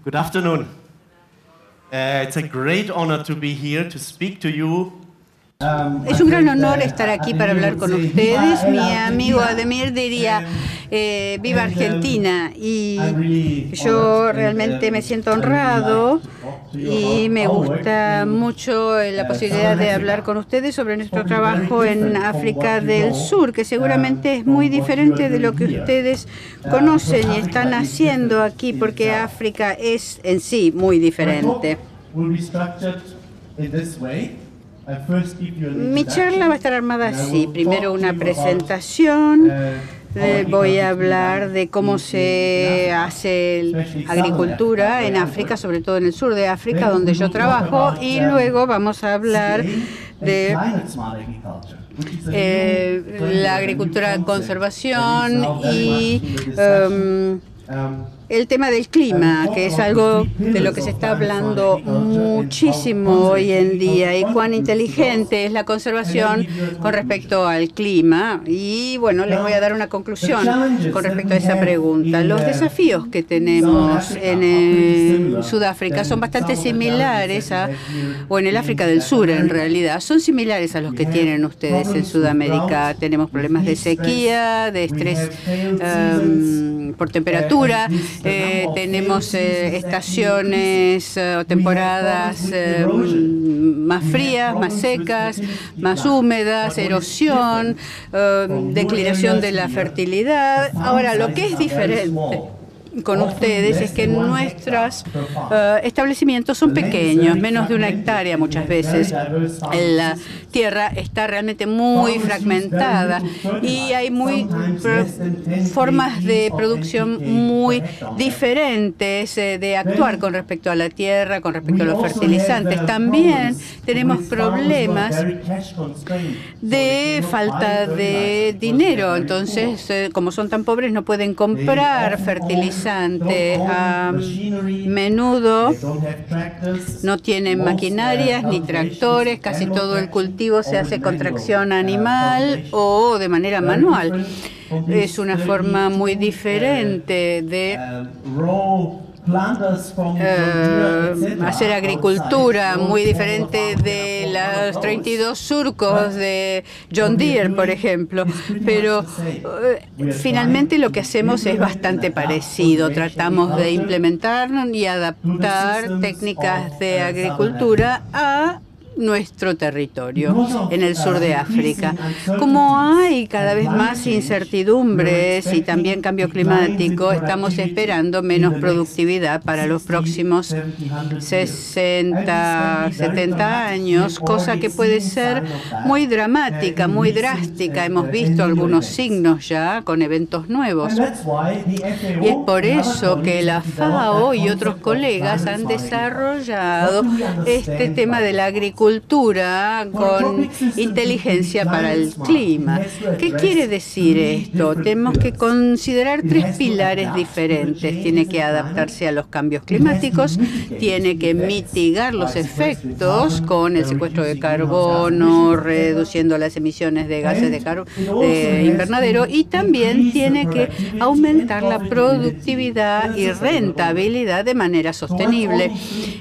Good afternoon. It's a great honor to be here to speak to you. Es un gran honor estar aquí para hablar con ustedes. Mi amigo Ademir diría, viva Argentina, y yo realmente me siento honrado y me gusta mucho la posibilidad de hablar con ustedes sobre nuestro trabajo en África del Sur, que seguramente es muy diferente de lo que ustedes conocen y están haciendo aquí, porque África es en sí muy diferente. Mi charla va a estar armada así. Primero una presentación. Voy a hablar de cómo se hace agricultura en África, sobre todo en el sur de África, donde yo trabajo. Y luego vamos a hablar de la agricultura de conservación y el tema del clima, que es algo de lo que se está hablando muchísimo hoy en día, y cuán inteligente es la conservación con respecto al clima. Y bueno, les voy a dar una conclusión con respecto a esa pregunta. Los desafíos que tenemos en Sudáfrica son bastante similares o en el África del Sur en realidad, son similares a los que tienen ustedes en Sudamérica. Tenemos problemas de sequía, de estrés por temperatura. Tenemos estaciones o temporadas más frías, más secas, más húmedas, erosión, declinación de la fertilidad. Ahora, lo que es diferente con ustedes es que nuestros establecimientos son pequeños, menos de 1 hectárea muchas veces. La tierra está realmente muy fragmentada y hay formas de producción muy diferentes de actuar con respecto a la tierra, con respecto a los fertilizantes. También tenemos problemas de falta de dinero. Entonces, como son tan pobres, no pueden comprar fertilizantes. A menudo no tienen maquinarias ni tractores, casi todo el cultivo se hace con tracción animal o de manera manual. Es una forma muy diferente de hacer agricultura, muy diferente de los 32 surcos de John Deere, por ejemplo. Pero finalmente lo que hacemos es bastante parecido. Tratamos de implementar y adaptar técnicas de agricultura a nuestro territorio en el sur de África. Como hay cada vez más incertidumbres y también cambio climático, estamos esperando menos productividad para los próximos 60, 70 años, cosa que puede ser muy dramática, muy drástica. Hemos visto algunos signos ya con eventos nuevos. Y es por eso que la FAO y otros colegas han desarrollado este tema de la agricultura con inteligencia para el clima. ¿Qué quiere decir esto? Tenemos que considerar 3 pilares diferentes. Tiene que adaptarse a los cambios climáticos, tiene que mitigar los efectos con el secuestro de carbono, reduciendo las emisiones de gases de invernadero, y también tiene que aumentar la productividad y rentabilidad de manera sostenible.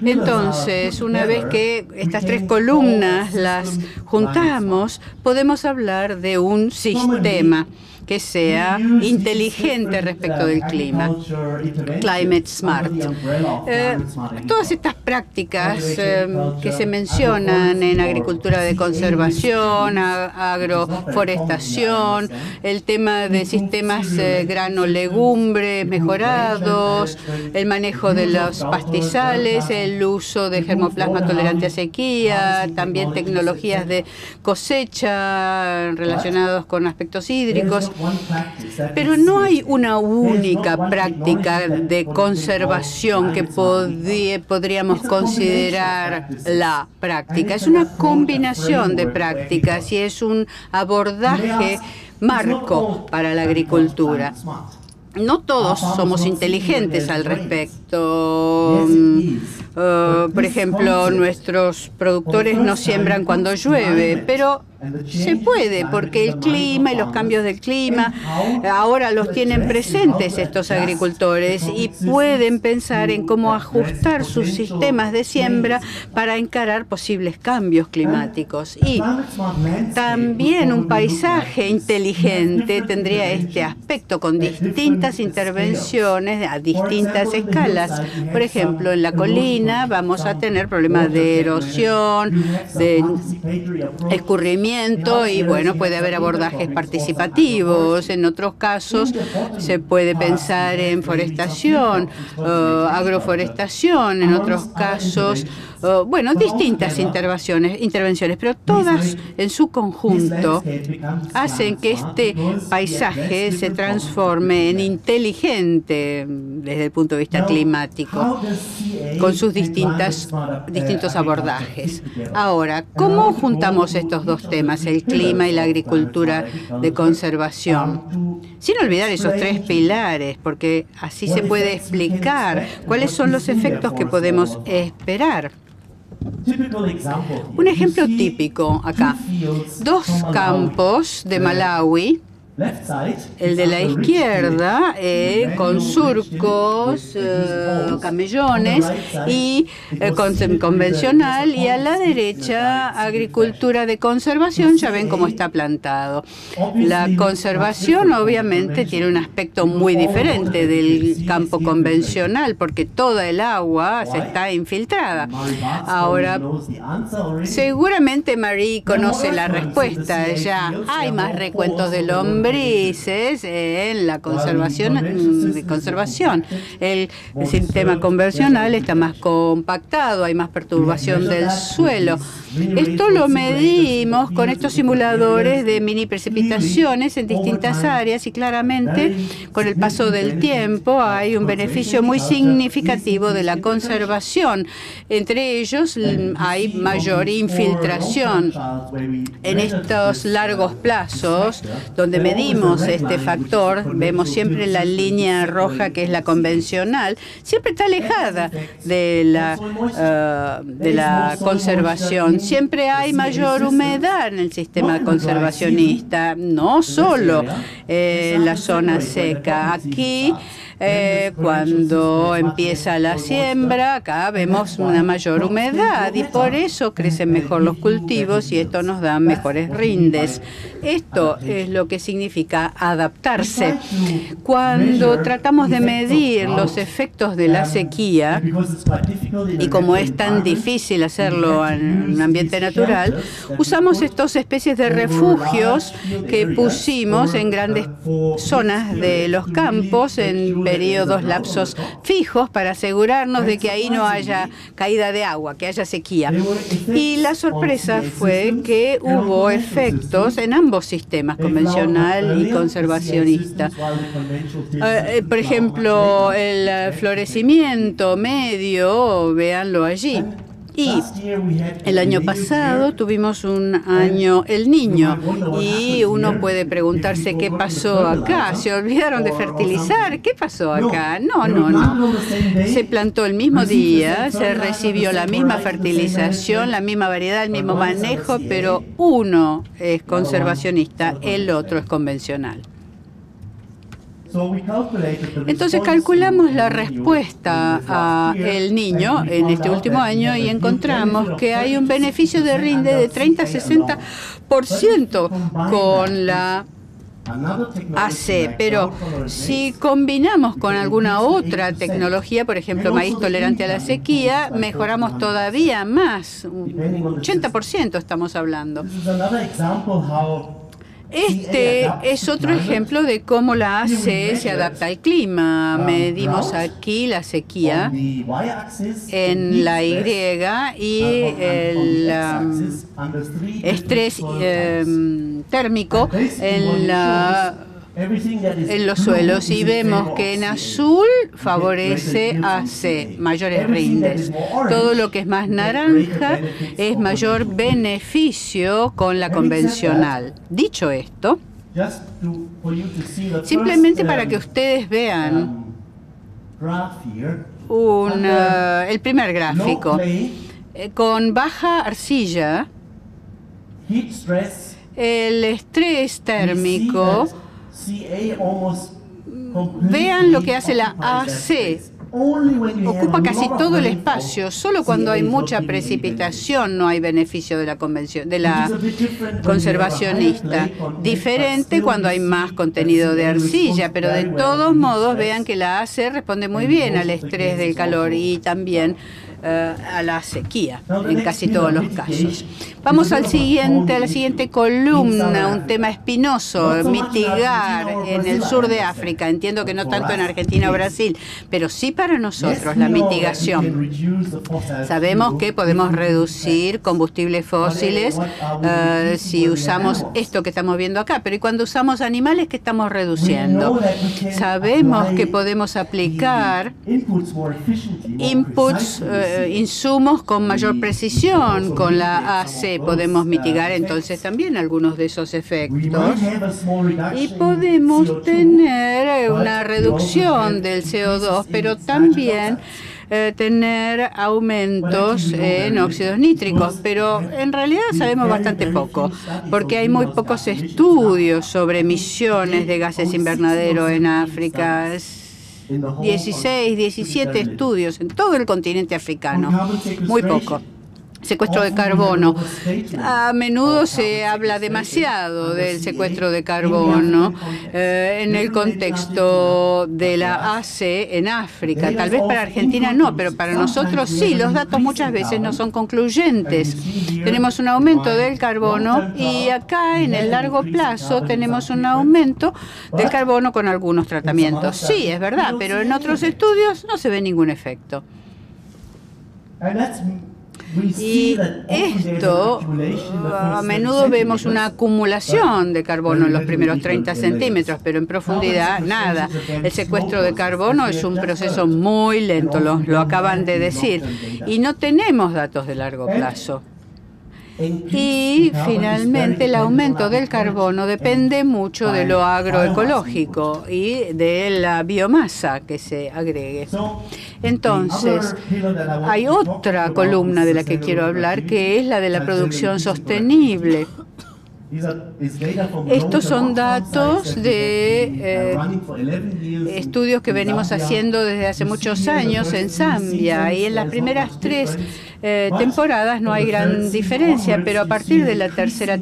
Entonces, una vez que estas 3 columnas las juntamos, podemos hablar de un sistema que sea inteligente respecto del clima, Climate Smart. Todas estas prácticas que se mencionan en agricultura de conservación, agroforestación, el tema de sistemas grano-legumbres mejorados, el manejo de los pastizales, el uso de germoplasma tolerante a sequía, también tecnologías de cosecha relacionados con aspectos hídricos. Pero no hay una única práctica de conservación que podríamos considerar la práctica. Es una combinación de prácticas y es un abordaje marco para la agricultura. No todos somos inteligentes al respecto. Por ejemplo, nuestros productores no siembran cuando llueve, pero Se puede, porque el clima y los cambios del clima ahora los tienen presentes estos agricultores y pueden pensar en cómo ajustar sus sistemas de siembra para encarar posibles cambios climáticos. Y también un paisaje inteligente tendría este aspecto con distintas intervenciones a distintas escalas. Por ejemplo, en la colina vamos a tener problemas de erosión, de escurrimiento, y bueno, puede haber abordajes participativos. En otros casos se puede pensar en forestación, agroforestación, en otros casos, bueno, distintas intervenciones, pero todas en su conjunto hacen que este paisaje se transforme en inteligente desde el punto de vista climático, con sus distintos abordajes. Ahora, ¿cómo juntamos estos dos temas, el clima y la agricultura de conservación? Sin olvidar esos tres pilares, porque así se puede explicar cuáles son los efectos que podemos esperar. Un ejemplo típico acá. Dos campos de Malawi. El de la izquierda, con surcos, camellones y convencional, y a la derecha, agricultura de conservación. Ya ven cómo está plantado. La conservación obviamente tiene un aspecto muy diferente del campo convencional, porque toda el agua se está infiltrada. Ahora, seguramente Marie conoce la respuesta. Ya hay más recuentos del hombre en la conservación. El sistema convencional está más compactado, hay más perturbación del suelo. Esto lo medimos con estos simuladores de mini precipitaciones en distintas áreas y claramente con el paso del tiempo hay un beneficio muy significativo de la conservación. Entre ellos hay mayor infiltración. En estos largos plazos, donde medimos este factor, vemos siempre la línea roja, que es la convencional, siempre está alejada de la conservación. Siempre hay mayor humedad en el sistema conservacionista, no solo en la zona seca. Aquí, cuando empieza la siembra, acá vemos una mayor humedad y por eso crecen mejor los cultivos y esto nos da mejores rindes. Esto es lo que significa adaptarse. Cuando tratamos de medir los efectos de la sequía, y como es tan difícil hacerlo en un ambiente natural, usamos estas especies de refugios que pusimos en grandes zonas de los campos en periodos, lapsos fijos, para asegurarnos de que ahí no haya caída de agua, que haya sequía. Y la sorpresa fue que hubo efectos en ambos sistemas, convencional y conservacionista. Por ejemplo, el florecimiento medio, véanlo allí. Y el año pasado tuvimos un año El Niño y uno puede preguntarse qué pasó acá. ¿Se olvidaron de fertilizar? ¿Qué pasó acá? No. Se plantó el mismo día, se recibió la misma fertilización, la misma variedad, el mismo manejo, pero uno es conservacionista, el otro es convencional. Entonces calculamos la respuesta a El Niño en este último año y encontramos que hay un beneficio de rinde de 30 a 60% con la AC, pero si combinamos con alguna otra tecnología, por ejemplo, maíz tolerante a la sequía, mejoramos todavía más, un 80% estamos hablando. Este es otro ejemplo de cómo la AC se adapta al clima. Medimos aquí la sequía en la Y y el estrés térmico en los suelos, y vemos que en azul favorece AC, mayores rindes. Todo lo que es más naranja es mayor beneficio con la convencional. Dicho esto, simplemente para que ustedes vean el primer gráfico, con baja arcilla, El estrés térmico, vean lo que hace la AC. Ocupa casi todo el espacio. Solo cuando hay mucha precipitación no hay beneficio de la conservacionista. Diferente cuando hay más contenido de arcilla, pero de todos modos vean que la AC responde muy bien al estrés del calor y también a la sequía en casi todos los casos. Vamos a la siguiente columna, un tema espinoso, mitigar en el sur de África. Entiendo que no tanto en Argentina o Brasil, pero sí para nosotros la mitigación. Sabemos que podemos reducir combustibles fósiles si usamos esto que estamos viendo acá, pero ¿y cuando usamos animales, qué estamos reduciendo? Sabemos que podemos aplicar insumos con mayor precisión. Con la AC podemos mitigar entonces también algunos de esos efectos y podemos tener una reducción del CO2, pero también tener aumentos en óxidos nítricos, pero en realidad sabemos bastante poco, porque hay muy pocos estudios sobre emisiones de gases invernadero en África. 16, 17 estudios en todo el continente africano, muy poco. Secuestro de carbono. A menudo se habla demasiado del secuestro de carbono en el contexto de la AC en África. Tal vez para Argentina no, pero para nosotros sí. Los datos muchas veces no son concluyentes. Tenemos un aumento del carbono y acá en el largo plazo tenemos un aumento del carbono con algunos tratamientos. Sí, es verdad, pero en otros estudios no se ve ningún efecto. Y esto, a menudo vemos una acumulación de carbono en los primeros 30 centímetros, pero en profundidad nada. El secuestro de carbono es un proceso muy lento, lo acaban de decir, y no tenemos datos de largo plazo. Y finalmente el aumento del carbono depende mucho de lo agroecológico y de la biomasa que se agregue. Entonces, hay otra columna de la que quiero hablar, que es la de la producción sostenible. Estos son datos de estudios que venimos haciendo desde hace muchos años en Zambia, y en las primeras 3 temporadas no hay gran diferencia, pero a partir de la tercera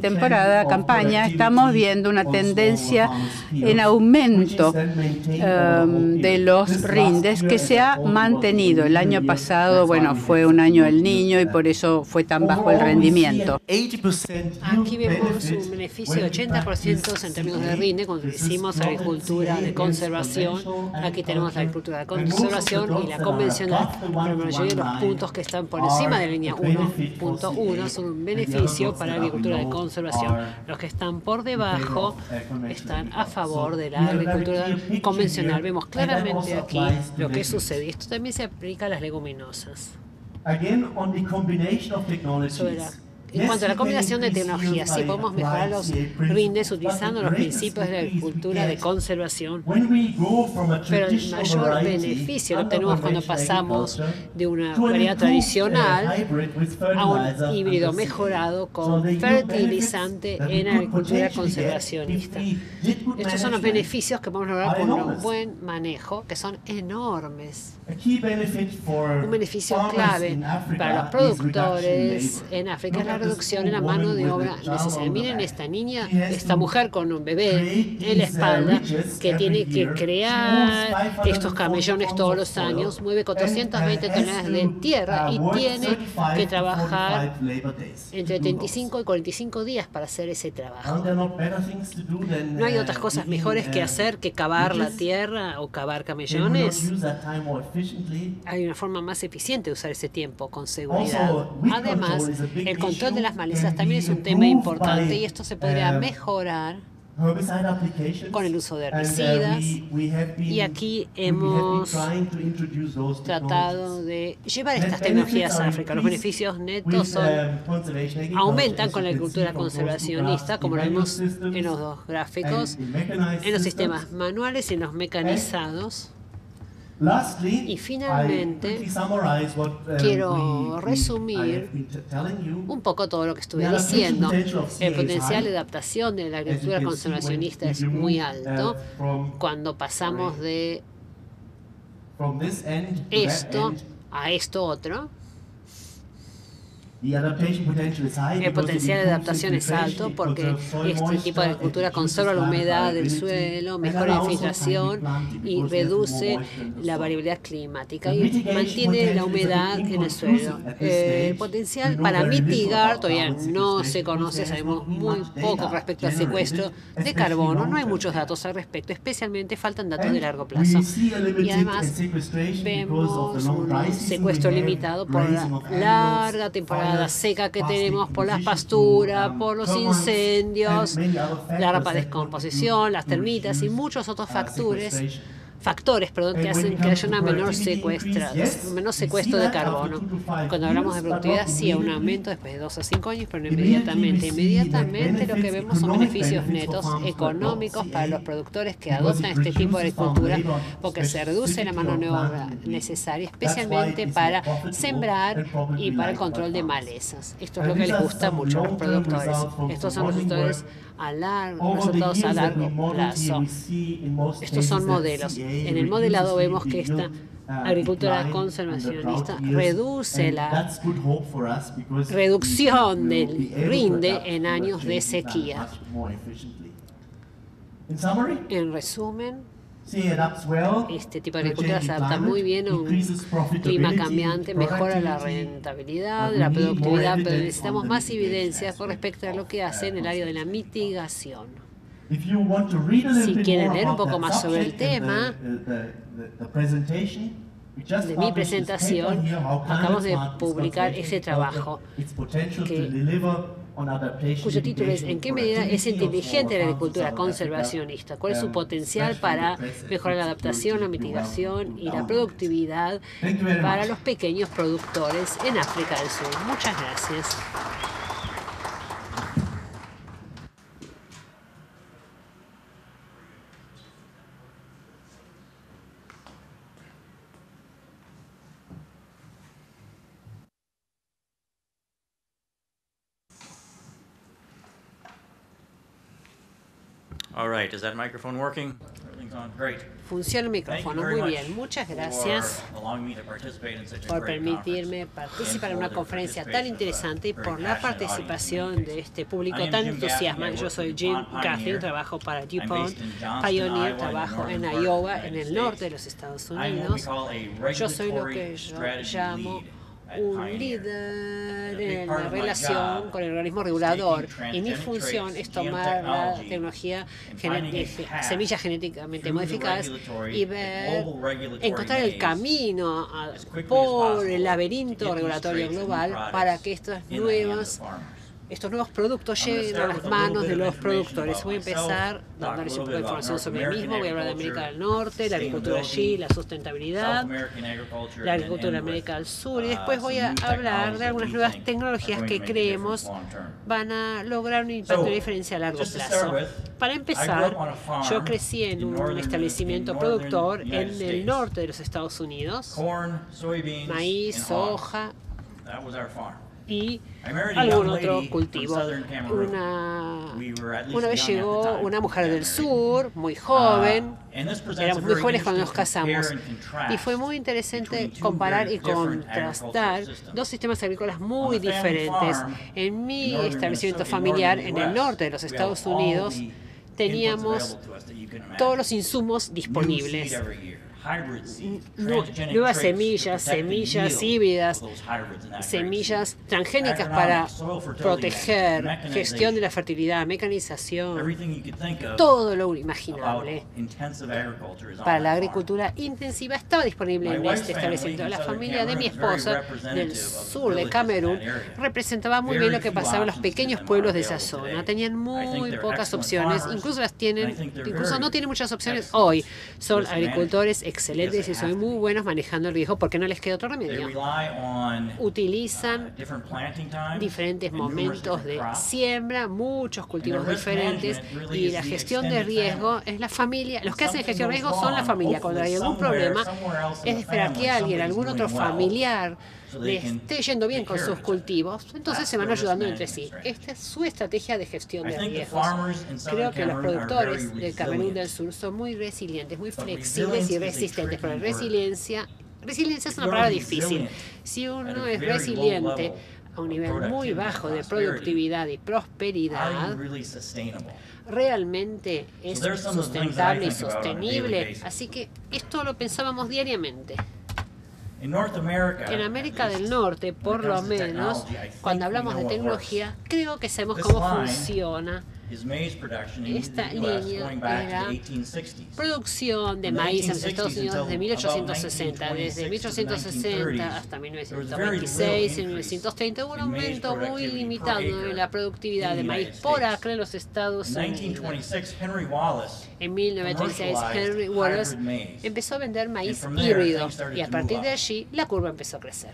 campaña, estamos viendo una tendencia en aumento de los rindes que se ha mantenido. El año pasado, bueno, fue un año del Niño y por eso fue tan bajo el rendimiento. Aquí vemos un beneficio de 80% en términos de rinde cuando decimos agricultura de conservación. Aquí tenemos la agricultura de conservación y la convencional, pero la mayoría de los puntos que están por encima de la línea 1.1 son un beneficio para la agricultura de conservación. Los que están por debajo están a favor de la agricultura convencional. Vemos claramente aquí lo que sucede. Esto también se aplica a las leguminosas. En cuanto a la combinación de tecnologías, sí podemos mejorar los rindes utilizando los principios de la agricultura de conservación, pero el mayor beneficio lo obtenemos cuando pasamos de una variedad tradicional a un híbrido mejorado con fertilizante en agricultura conservacionista. Estos son los beneficios que podemos lograr con un buen manejo, que son enormes. Un beneficio clave para los productores en África es la reducción en la mano de obra necesaria. Miren esta niña, esta mujer con un bebé en la espalda que tiene que crear estos camellones todos los años, mueve 420 toneladas de tierra y tiene que trabajar entre 35 y 45 días para hacer ese trabajo. ¿No hay otras cosas mejores que hacer que cavar la tierra o cavar camellones? Hay una forma más eficiente de usar ese tiempo con seguridad. Además, el control de las malezas también es un tema importante y esto se podría mejorar con el uso de herbicidas, y aquí hemos tratado de llevar estas tecnologías a África. Los beneficios netos aumentan con la agricultura conservacionista, como lo vemos en los dos gráficos, en los sistemas manuales y en los mecanizados. Y finalmente, quiero resumir un poco todo lo que estuve diciendo. El potencial de adaptación de la agricultura conservacionista es muy alto cuando pasamos de esto a esto otro. El potencial de adaptación es alto porque este tipo de agricultura conserva la humedad del suelo, mejora la infiltración y reduce la variabilidad climática y mantiene la humedad en el suelo. El potencial para mitigar todavía no se conoce, sabemos muy poco respecto al secuestro de carbono, no hay muchos datos al respecto, especialmente faltan datos de largo plazo. Y además vemos un secuestro limitado por la larga temporada seca que tenemos, por las pasturas, por los incendios, la rápida descomposición, las termitas y muchos otros factores que hacen que haya una menor secuestro de carbono. Cuando hablamos de productividad, sí, un aumento después de 2 a 5 años, pero no inmediatamente. Inmediatamente lo que vemos son beneficios netos económicos para los productores que adoptan este tipo de agricultura, porque se reduce la mano de obra necesaria, especialmente para sembrar y para el control de malezas. Esto es lo que les gusta mucho a los productores. Estos son los resultados a largo plazo. Estos son modelos. En el modelado vemos que esta agricultura conservacionista reduce la reducción del rinde en años de sequía. En resumen, este tipo de agricultura se adapta muy bien a un clima cambiante, mejora la rentabilidad, la productividad, pero necesitamos más evidencia con respecto a lo que hace en el área de la mitigación. Si quieren leer un poco más sobre el tema de mi presentación, acabamos de publicar ese trabajo cuyo título es ¿En qué medida es inteligente la agricultura conservacionista? ¿Cuál es su potencial para mejorar la adaptación, la mitigación y la productividad para los pequeños productores en África del Sur? Muchas gracias. All right, is that microphone working? Everything's on. Great. Funciona el micrófono. Muy bien. Muchas gracias por permitirme participar en una conferencia tan interesante y por la participación de este público tan entusiasmante. Yo soy Jim Gaffney, trabajo para DuPont Pioneer, trabajo en Iowa, en el norte de los Estados Unidos. Yo soy lo que yo llamo un líder en la relación con el organismo regulador y mi función es tomar la tecnología semillas genéticamente modificadas y encontrar el camino por el laberinto regulatorio global para que estos nuevos productos lleguen a las manos de los productores. Voy a empezar dándoles un poco de información sobre mí mismo. Voy a hablar de América del Norte, la agricultura allí, la sustentabilidad, la agricultura de América del Sur y después voy a hablar de algunas nuevas tecnologías que creemos van a lograr un impacto de diferencia a largo plazo. Para empezar, yo crecí en un establecimiento productor en el norte de los Estados Unidos, maíz, soja y algún otro cultivo. Una vez llegó una mujer del sur, muy joven, éramos muy jóvenes cuando nos casamos, y fue muy interesante comparar y contrastar dos sistemas agrícolas muy diferentes. En mi establecimiento familiar, en el norte de los Estados Unidos, teníamos todos los insumos disponibles. Nuevas semillas híbridas, semillas transgénicas para proteger, gestión de la fertilidad, mecanización, todo lo imaginable para la agricultura intensiva estaba disponible en este establecimiento. La familia de mi esposa del sur de Camerún representaba muy bien lo que pasaba en los pequeños pueblos de esa zona. Tenían muy pocas opciones, incluso no tienen muchas opciones hoy. Son agricultores excelentes y son muy buenos manejando el riesgo porque no les queda otro remedio. Utilizan diferentes momentos de siembra, muchos cultivos diferentes, y la gestión de riesgo es la familia. Los que hacen gestión de riesgo son la familia. Cuando hay algún problema, es de esperar que alguien, algún otro familiar, le esté yendo bien con sus cultivos, entonces se van ayudando entre sí. Esta es su estrategia de gestión de riesgos. Creo que los productores del Camerún del Sur son muy resilientes, muy flexibles y resistentes, pero resiliencia es una palabra difícil. Si uno es resiliente a un nivel muy bajo de productividad y prosperidad, realmente es sustentable y sostenible. Así que esto lo pensábamos diariamente. En América del Norte, por lo menos, cuando hablamos de tecnología, creo que sabemos cómo funciona. Esta línea era producción de maíz en los Estados Unidos desde 1860. Desde 1860 hasta 1926, en 1930 hubo un aumento muy limitado en la productividad de maíz por acre en los Estados Unidos. En 1936, Henry Wallace empezó a vender maíz híbrido y a partir de allí la curva empezó a crecer.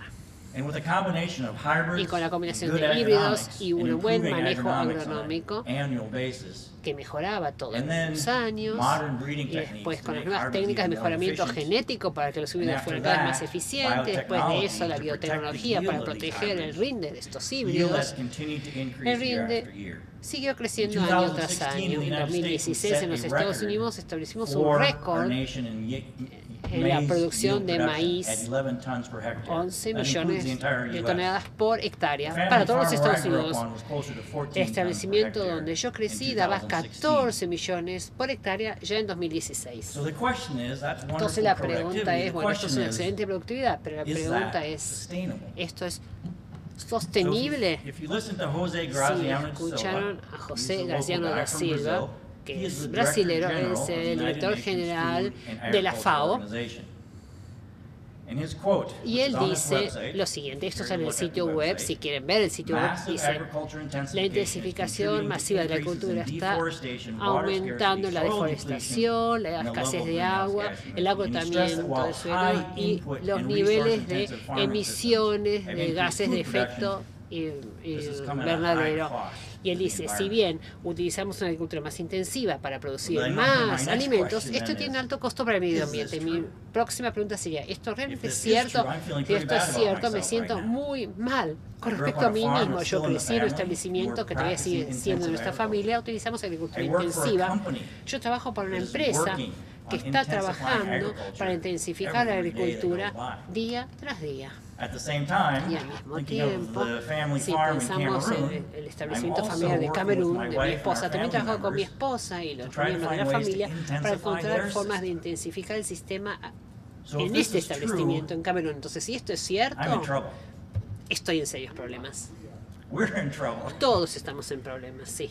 Y con la combinación de híbridos y un buen manejo agronómico que mejoraba todos los años, y después con las nuevas técnicas de mejoramiento genético para que los híbridos fueran cada vez más eficientes, después de eso la biotecnología para proteger el rinde de estos híbridos, el rinde siguió creciendo año tras año. En 2016 en los Estados Unidos establecimos un récord en la producción de maíz, 11 millones de toneladas por hectárea para todos los Estados Unidos. El establecimiento donde yo crecí daba 14 millones por hectárea ya en 2016. Entonces la pregunta es, bueno, esto es una excelente productividad, pero la pregunta es, ¿esto es sostenible? Si escucharon a José Graziano da Silva, que es brasilero, es el director general de la FAO, y él dice lo siguiente, esto está en el sitio web, si quieren ver el sitio web, dice: la intensificación masiva de la agricultura está aumentando la deforestación, la escasez de agua, el agotamiento del suelo y los niveles de emisiones de gases de efecto invernadero. Y él dice, si bien utilizamos una agricultura más intensiva para producir más alimentos, esto tiene alto costo para el medio ambiente. Mi próxima pregunta sería, ¿esto realmente es cierto? Si esto es cierto, me siento muy mal con respecto a mí mismo. Yo crecí en un establecimiento que todavía sigue siendo de nuestra familia, utilizamos agricultura intensiva. Yo trabajo para una empresa que está trabajando para intensificar la agricultura día tras día. Y al mismo tiempo, si pensamos en el establecimiento familiar de Camerún, de mi esposa, también trabajo con mi esposa y los miembros de la familia para encontrar formas de intensificar el sistema en este establecimiento en Camerún. Entonces, si esto es cierto, estoy en serios problemas. Todos estamos en problemas, sí.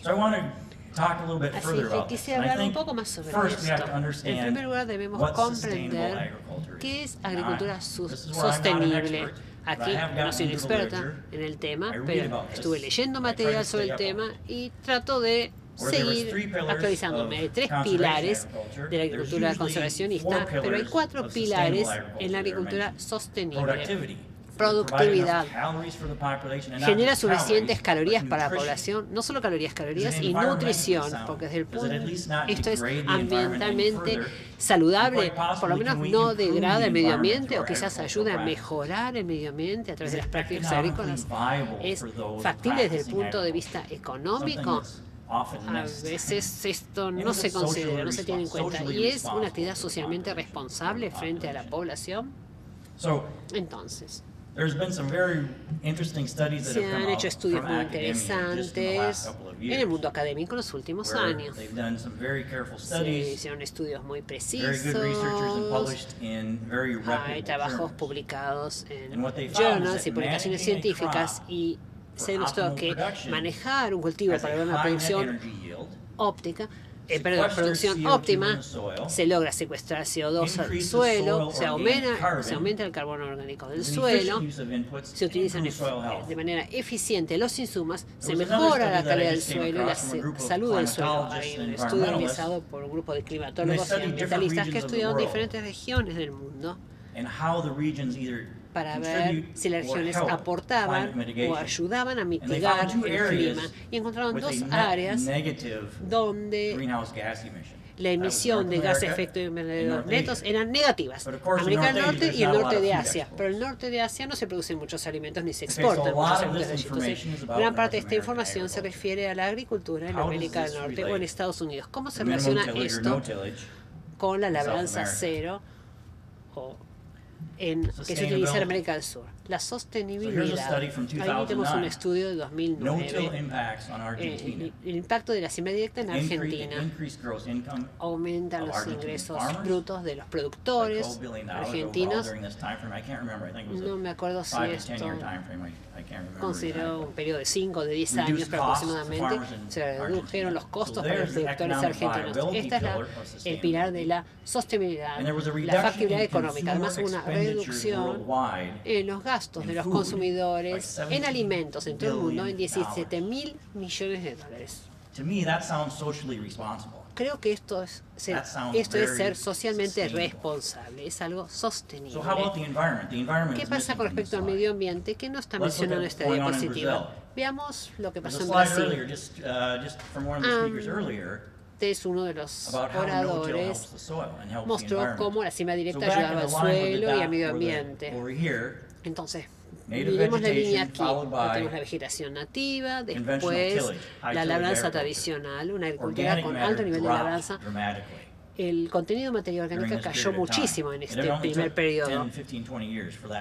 Así que quisiera hablar un poco más sobre esto. En primer lugar, debemos comprender qué es agricultura sostenible. Aquí no soy una experta en el tema, pero estuve leyendo material sobre el tema y trato de seguir actualizándome. Hay 3 pilares de la agricultura conservacionista, pero hay 4 pilares en la agricultura sostenible. Productividad. Genera suficientes calorías para la población, no solo calorías y nutrición, porque desde el punto esto es ambientalmente saludable, por lo menos no degrada el medio ambiente o quizás ayuda a mejorar el medio ambiente a través de las prácticas agrícolas. Es factible desde el punto de vista económico. A veces esto no se considera, no se tiene en cuenta, y es una actividad socialmente responsable frente a la población. Entonces, se han hecho estudios muy interesantes en el mundo académico en los últimos años. Se hicieron estudios muy precisos, hay trabajos publicados en journals y publicaciones científicas, y se demostró que manejar un cultivo para una producción óptica producción óptima, se logra secuestrar CO2 al suelo, se aumenta el carbono orgánico del suelo, se utilizan de manera eficiente los insumos, se mejora la calidad del suelo y la salud del suelo. Hay un estudio realizado por un grupo de climatólogos y ambientalistas que estudiaron diferentes regiones del mundo para ver si las regiones aportaban o ayudaban a mitigar el clima. Y encontraron dos áreas donde la emisión de gases de efecto invernadero netos eran negativas. América del Norte y el norte de Asia. Pero el norte de Asia no se producen muchos alimentos ni se exportan muchos alimentos de allí. Entonces, gran parte de esta información se refiere a la agricultura en América del Norte o en Estados Unidos. ¿Cómo se relaciona esto con la labranza cero que se utiliza en América del Sur? La sostenibilidad. Ahí tenemos un estudio de 2009. El impacto de la siembra directa en Argentina. Aumentan los ingresos brutos de los productores argentinos. No me acuerdo si esto consideró un periodo de 5 o de 10 años, pero aproximadamente se redujeron los costos para los productores argentinos. Este es el pilar de la sostenibilidad, la factibilidad económica. Además, una reducción en los gastos de los consumidores en alimentos en todo el mundo en $17.000 millones. Creo que esto es ser socialmente responsable, es algo sostenible. ¿Qué pasa con respecto al medio ambiente que no está mencionado en esta diapositiva? Veamos lo que pasó en Brasil. Antes, uno de los oradores mostró cómo la siembra directa ayudaba al suelo y al medio ambiente. Entonces, miremos la línea aquí. Tenemos la vegetación nativa, después la labranza tradicional, una agricultura con alto nivel de labranza. El contenido de materia orgánica cayó muchísimo en este primer periodo.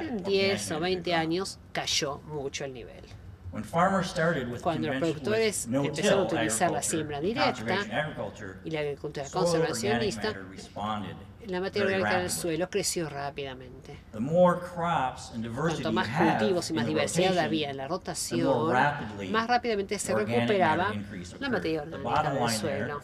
En 10 o 20 años cayó mucho el nivel. Cuando los productores empezaron a utilizar la siembra directa y la agricultura conservacionista, la materia orgánica del suelo creció rápidamente. Cuanto más cultivos y más diversidad había en la rotación, más rápidamente se recuperaba la materia orgánica del suelo.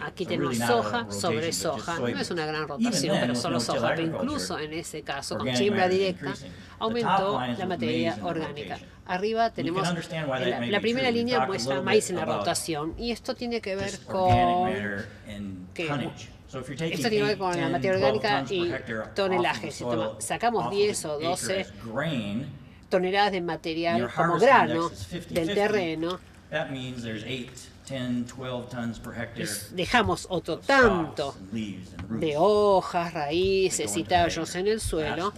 Aquí tenemos soja sobre soja. No es una gran rotación, pero solo soja. Pero incluso en ese caso, con siembra directa, aumentó la materia orgánica. Arriba tenemos la primera línea muestra maíz en la rotación. Y esto tiene que ver con la materia orgánica y tonelaje. Si sacamos 10 o 12 toneladas de material como grano del terreno, dejamos otro tanto de hojas, raíces y tallos en el suelo.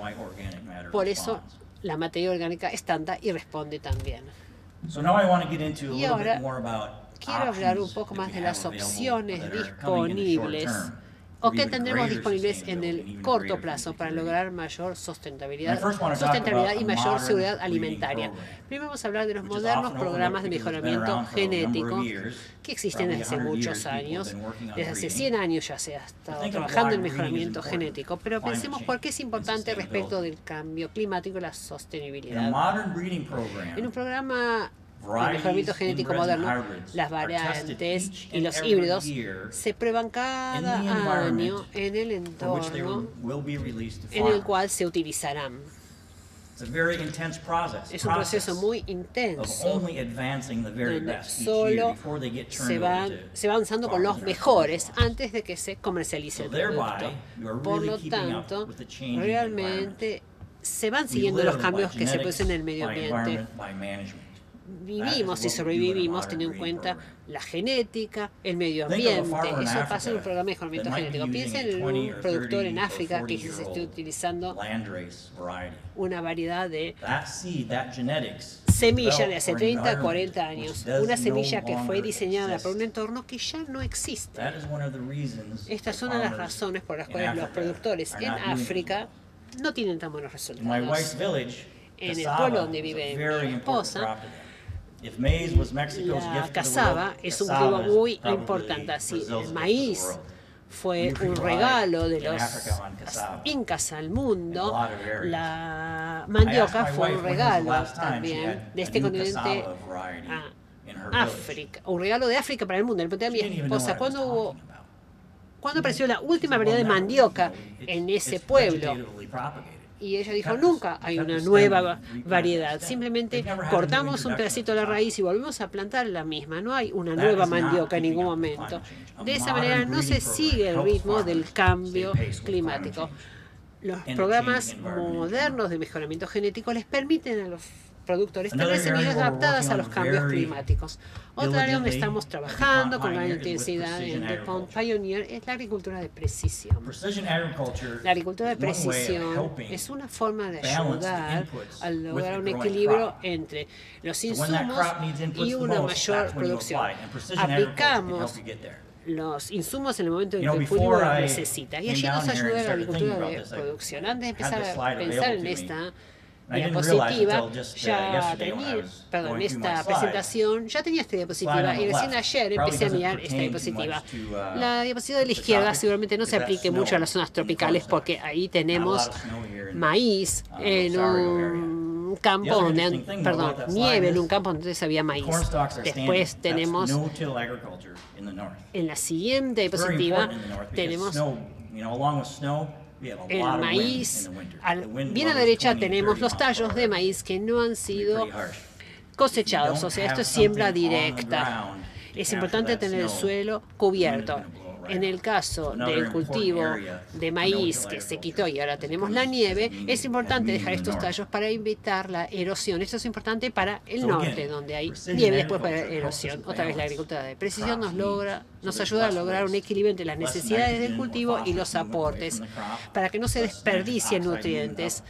Por eso la materia orgánica es tanta y responde también. Y ahora quiero hablar un poco más de las opciones disponibles o que tendremos disponibles en el corto plazo para lograr mayor sustentabilidad y mayor seguridad alimentaria. Primero vamos a hablar de los modernos programas de mejoramiento genético que existen desde hace muchos años. Desde hace 100 años ya se ha estado trabajando en mejoramiento genético, pero pensemos por qué es importante respecto del cambio climático y la sostenibilidad. En un programa de mejoramiento genético moderno, las variantes y los híbridos se prueban cada año en el entorno en el cual se utilizarán. Es un proceso muy intenso, donde solo se va avanzando con los mejores antes de que se comercialice el producto. Por lo tanto, realmente se van siguiendo los cambios que se producen en el medio ambiente. Vivimos y sobrevivimos teniendo en cuenta la genética, el medio ambiente. Eso pasa en un programa de mejoramiento genético. Piensen en un productor en África que se esté utilizando una variedad de semilla de hace 30 a 40 años. Una semilla que fue diseñada por un entorno que ya no existe. Estas son las razones por las cuales los productores en África no tienen tan buenos resultados. En el pueblo donde vive mi esposa, la cassava es un cultivo muy importante. Así, el maíz fue un regalo de los incas al mundo. La mandioca fue un regalo también de este continente África, un regalo de África para el mundo. Le pregunté a mi esposa, ¿cuándo apareció la última variedad de mandioca en ese pueblo? Y ella dijo, nunca hay una nueva variedad. Simplemente cortamos un pedacito de la raíz y volvemos a plantar la misma. No hay una nueva mandioca en ningún momento. De esa manera no se sigue el ritmo del cambio climático. Los programas modernos de mejoramiento genético les permiten a los productores tener semillas adaptadas a los cambios climáticos. Otra área donde estamos trabajando con gran intensidad en DuPont Pioneer es la agricultura de precisión. La agricultura de precisión es una forma de ayudar a lograr un equilibrio entre los insumos y una mayor producción. Aplicamos los insumos en el momento en que el cultivo los necesita. Y allí nos ayuda la agricultura de producción. Antes de empezar a pensar en esta diapositiva, esta presentación ya tenía esta diapositiva y recién ayer empecé a mirar esta diapositiva. La diapositiva de la izquierda seguramente no se aplique mucho a las zonas tropicales porque ahí tenemos maíz en un campo donde, nieve en un campo donde había maíz. Después tenemos, en la siguiente diapositiva, tenemos el maíz. Bien a la derecha tenemos los tallos de maíz que no han sido cosechados, o sea, esto es siembra directa. Es importante tener el suelo cubierto. En el caso del cultivo de maíz que se quitó y ahora tenemos la nieve, es importante dejar estos tallos para evitar la erosión. Esto es importante para el norte, donde hay nieve, después para la erosión. Otra vez la agricultura de precisión nos ayuda a lograr un equilibrio entre las necesidades del cultivo y los aportes, para que no se desperdicien nutrientes.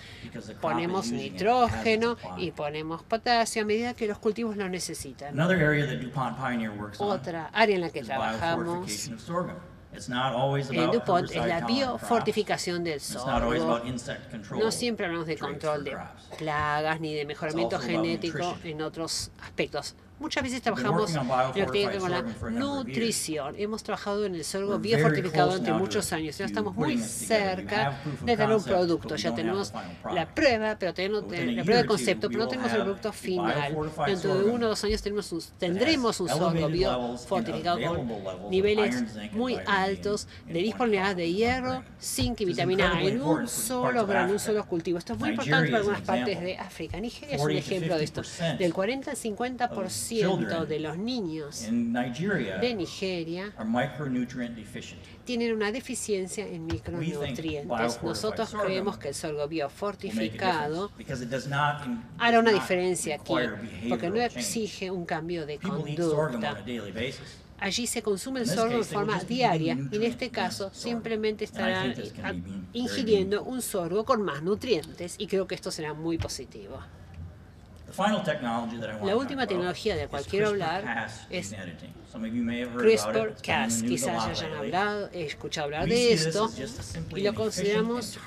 Ponemos nitrógeno y ponemos potasio a medida que los cultivos lo necesitan. Otra área en la que trabajamos en DuPont es la biofortificación del sorgo. No siempre hablamos de control de plagas ni de mejoramiento genético en otros aspectos. Muchas veces trabajamos en lo que tiene que ver con la nutrición. Hemos trabajado en el sorgo biofortificado durante muchos años. Ya estamos muy cerca de tener un producto. Ya tenemos la prueba, pero la prueba de concepto, pero no tenemos el producto final. Dentro de 1 o 2 años tendremos un sorgo biofortificado con niveles muy altos de disponibilidad de hierro, zinc y vitamina A en un solo grano, en un solo cultivo. Esto es muy importante para algunas partes de África. Nigeria es un ejemplo de esto. Del 40 al 50% de los niños de Nigeria tienen una deficiencia en micronutrientes. Nosotros creemos que el sorgo biofortificado hará una diferencia aquí, porque no exige un cambio de conducta. Allí se consume el sorgo de forma diaria y en este caso simplemente estarán ingiriendo un sorgo con más nutrientes y creo que esto será muy positivo. La última tecnología de la cual quiero hablar es CRISPR-Cas. Quizás hayan escuchado hablar de esto y lo consideramos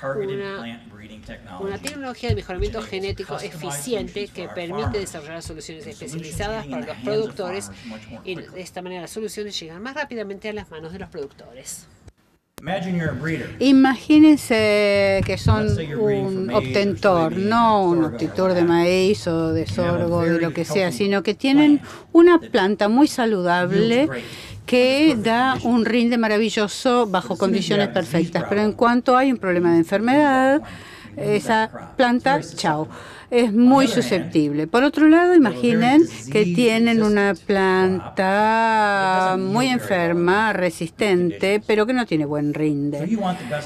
una tecnología de mejoramiento genético eficiente que permite desarrollar soluciones especializadas para los productores y de esta manera las soluciones llegan más rápidamente a las manos de los productores. Imagínense que son un obtentor, no un obtentor de maíz o de sorgo, de lo que sea, sino que tienen una planta muy saludable que da un rinde maravilloso bajo condiciones perfectas. Pero en cuanto hay un problema de enfermedad, esa planta, chao, es muy susceptible. Por otro lado, imaginen que tienen una planta muy enferma, resistente, pero que no tiene buen rinde,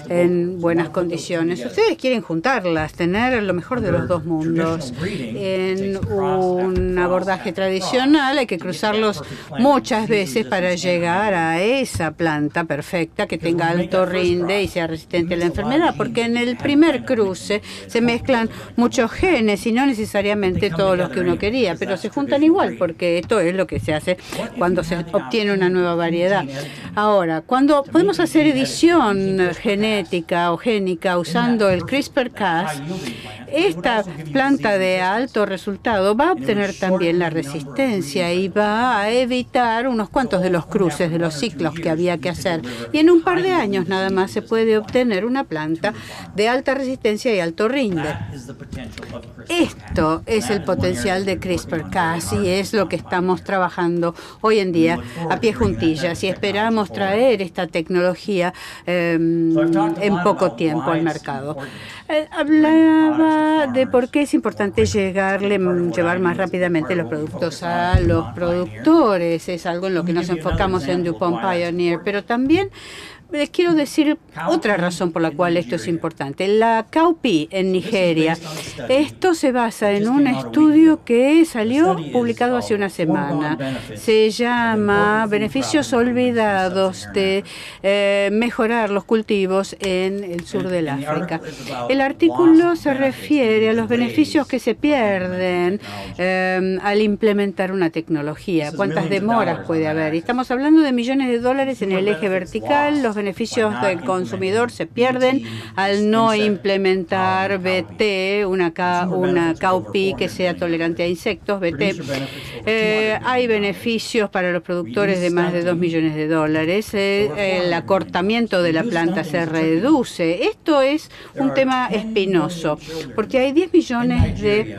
en buenas condiciones. Ustedes quieren juntarlas, tener lo mejor de los dos mundos. En un abordaje tradicional hay que cruzarlos muchas veces para llegar a esa planta perfecta que tenga alto rinde y sea resistente a la enfermedad, porque en el primer cruce se mezclan muchos genes y no necesariamente todos los que uno quería, pero se juntan igual, porque esto es lo que se hace cuando se obtiene una nueva variedad. Ahora, cuando podemos hacer edición genética o génica usando el CRISPR-Cas, esta planta de alto resultado va a obtener también la resistencia y va a evitar unos cuantos de los cruces, de los ciclos que había que hacer. Y en un par de años nada más se puede obtener una planta de alta resistencia y alto rinde. Esto es el potencial de CRISPR-Cas y es lo que estamos trabajando hoy en día a pie juntillas y esperamos traer esta tecnología en poco tiempo al mercado. Hablaba de por qué es importante llevar más rápidamente los productos a los productores. Es algo en lo que nos enfocamos en DuPont Pioneer, pero también les quiero decir otra razón por la cual esto es importante. La Cowpea en Nigeria. Esto se basa en un estudio que salió publicado hace una semana. Se llama Beneficios olvidados de mejorar los cultivos en el sur del África. El artículo se refiere a los beneficios que se pierden al implementar una tecnología. ¿Cuántas demoras puede haber? Estamos hablando de millones de dólares en el eje vertical. Los beneficios del consumidor se pierden al no implementar BT, una Cowpea que sea tolerante a insectos, BT. Hay beneficios para los productores de más de 2 millones de dólares. El acortamiento de la planta se reduce. Esto es un tema espinoso, porque hay 10 millones de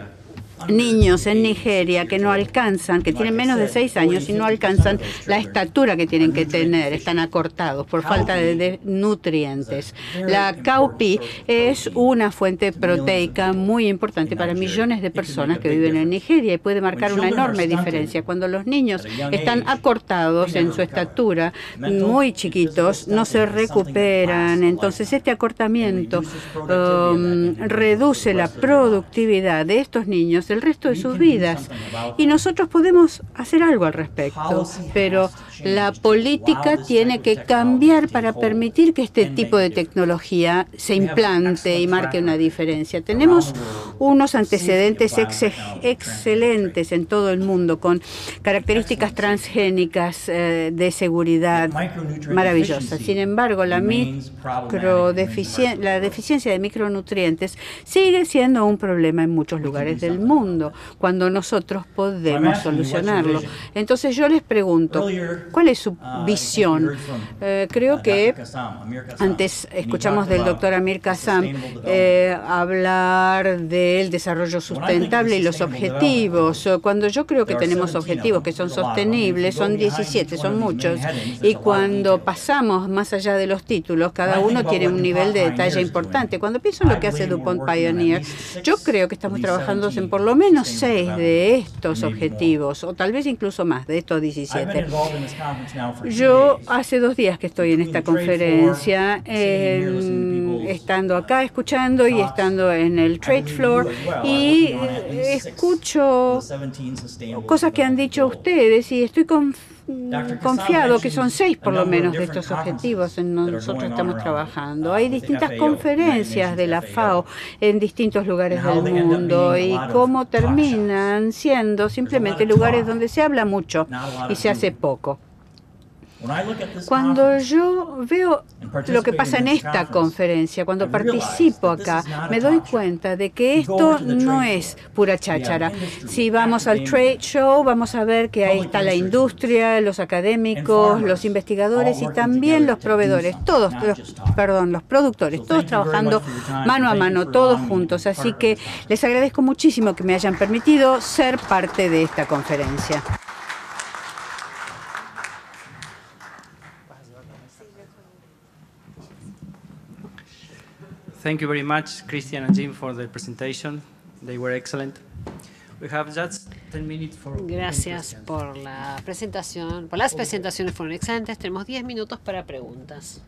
niños en Nigeria que no alcanzan, que tienen menos de 6 años y no alcanzan la estatura que tienen que tener, están acortados por falta de nutrientes. La Cowpea es una fuente proteica muy importante para millones de personas que viven en Nigeria y puede marcar una enorme diferencia. Cuando los niños están acortados en su estatura, muy chiquitos, no se recuperan. Entonces, este acortamiento reduce la productividad de estos niños el resto de sus vidas. Y nosotros podemos hacer algo al respecto, pero la política tiene que cambiar para permitir que este tipo de tecnología se implante y marque una diferencia. Tenemos unos antecedentes excelentes en todo el mundo con características transgénicas de seguridad maravillosas. Sin embargo, la deficiencia de micronutrientes sigue siendo un problema en muchos lugares del mundo, cuando nosotros podemos solucionarlo. Entonces yo les pregunto, ¿cuál es su visión? Creo que antes escuchamos del doctor Amir Kassam hablar del desarrollo sustentable y los objetivos. Cuando yo creo que tenemos objetivos que son sostenibles, son 17, son muchos, y cuando pasamos más allá de los títulos, cada uno tiene un nivel de detalle importante. Cuando pienso en lo que hace DuPont Pioneer, yo creo que estamos trabajando en por lo menos 6 de estos objetivos, o tal vez incluso más, de estos 17. Yo hace 2 días que estoy en esta conferencia, estando acá escuchando y estando en el trade floor, y escucho cosas que han dicho ustedes y estoy confiado que son 6 por lo menos de estos objetivos en donde nosotros estamos trabajando. Hay distintas conferencias de la FAO en distintos lugares del mundo y cómo terminan siendo simplemente lugares donde se habla mucho y se hace poco. Cuando yo veo lo que pasa en esta conferencia, cuando participo acá, me doy cuenta de que esto no es pura cháchara. Si vamos al trade show, vamos a ver que ahí está la industria, los académicos, los investigadores y también los proveedores, los productores, todos trabajando mano a mano, todos juntos. Así que les agradezco muchísimo que me hayan permitido ser parte de esta conferencia. Thank you very much, Christian and Jim, for the presentation. They were excellent. We have just 10 minutes for Gracias por la presentación. Las presentaciones fueron excelentes. Tenemos 10 minutos para preguntas.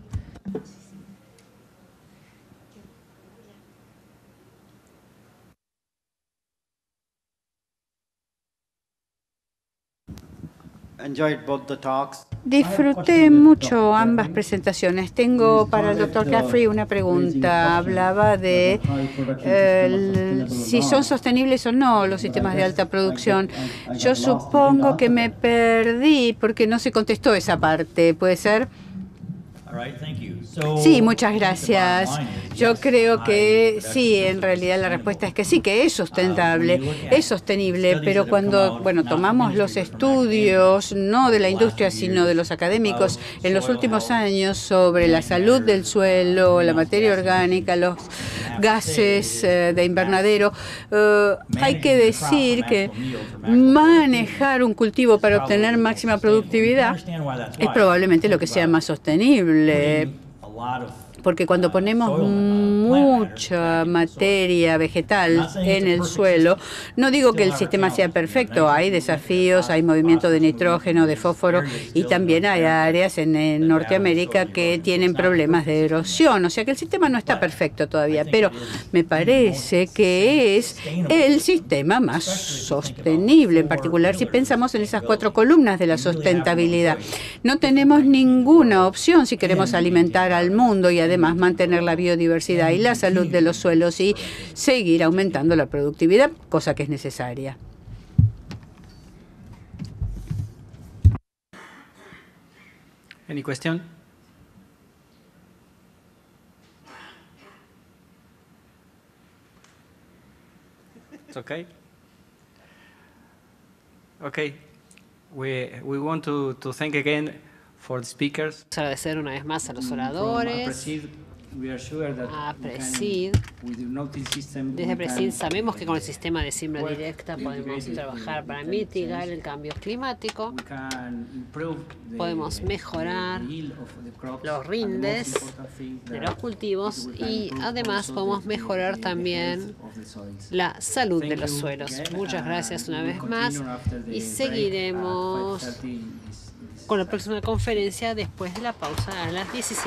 Disfruté mucho ambas presentaciones. Tengo para el doctor Caffrey una pregunta. Hablaba de si son sostenibles o no los sistemas de alta producción. Yo supongo que me perdí porque no se contestó esa parte. ¿Puede ser? Sí, muchas gracias. Yo creo que sí, en realidad la respuesta es que sí, que es sustentable, es sostenible, pero cuando tomamos los estudios, no de la industria, sino de los académicos, en los últimos años sobre la salud del suelo, la materia orgánica, los gases de invernadero. Hay que decir que manejar un cultivo para obtener máxima productividad es probablemente lo que sea más sostenible, porque cuando ponemos mucha materia vegetal en el suelo, no digo que el sistema sea perfecto, hay desafíos, hay movimiento de nitrógeno, de fósforo, y también hay áreas en Norteamérica que tienen problemas de erosión, o sea que el sistema no está perfecto todavía, pero me parece que es el sistema más sostenible, en particular si pensamos en esas 4 columnas de la sustentabilidad. No tenemos ninguna opción si queremos alimentar al mundo y además mantener la biodiversidad y la salud de los suelos y seguir aumentando la productividad, cosa que es necesaria. Any question? It's okay. Okay. We want to thank again for the speakers. Agradecer una vez más a los oradores. A Presid. Desde Presid sabemos que con el sistema de siembra directa podemos trabajar para mitigar el cambio climático, podemos mejorar los rindes de los cultivos y además podemos mejorar también la salud de los suelos. Muchas gracias una vez más y seguiremos con la próxima conferencia después de la pausa a las 17:30.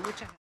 Muchas gracias.